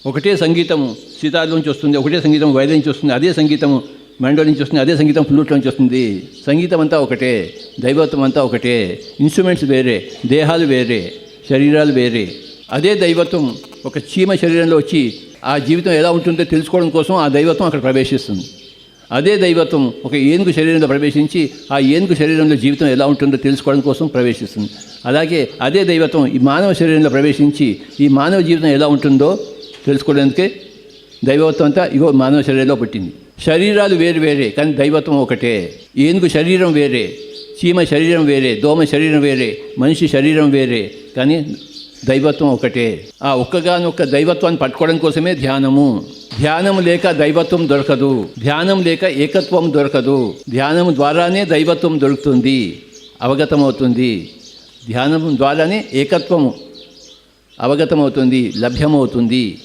ఒకటే సంగీతము సితార్ నుంచి వస్తుంది, ఒకటే సంగీతం వైద్యం నుంచి వస్తుంది, అదే సంగీతము మెండో నుంచి వస్తుంది, అదే సంగీతం ఫ్లూట్ నుంచి వస్తుంది. సంగీతం అంతా ఒకటే, దైవత్వం అంతా ఒకటే. ఇన్స్ట్రుమెంట్స్ వేరే, దేహాలు వేరే, శరీరాలు వేరే. అదే దైవత్వం ఒక చీమ శరీరంలో వచ్చి ఆ జీవితం ఎలా ఉంటుందో తెలుసుకోవడం కోసం ఆ దైవత్వం అక్కడ ప్రవేశిస్తుంది. అదే దైవత్వం ఒక ఏనుగు శరీరంలో ప్రవేశించి ఆ ఏనుగు శరీరంలో జీవితం ఎలా ఉంటుందో తెలుసుకోవడం కోసం ప్రవేశిస్తుంది. అలాగే అదే దైవత్వం ఈ మానవ శరీరంలో ప్రవేశించి ఈ మానవ జీవితం ఎలా ఉంటుందో తెలుసుకోవడానికే దైవత్వం అంతా ఇగో మానవ శరీరంలో పుట్టింది. శరీరాలు వేరు వేరే కానీ దైవత్వం ఒకటే. ఏనుగు శరీరం వేరే, చీమ శరీరం వేరే, దోమ శరీరం వేరే, మనిషి శరీరం వేరే, కానీ దైవత్వం ఒకటే. ఆ ఒక్కగానొక్క దైవత్వాన్ని పట్టుకోవడం కోసమే ధ్యానము. ధ్యానం లేక దైవత్వం దొరకదు, ధ్యానం లేక ఏకత్వం దొరకదు. ధ్యానం ద్వారానే దైవత్వం దొరుకుతుంది, అవగతమవుతుంది. ధ్యానం ద్వారానే ఏకత్వము అవగతమవుతుంది, లభ్యమవుతుంది.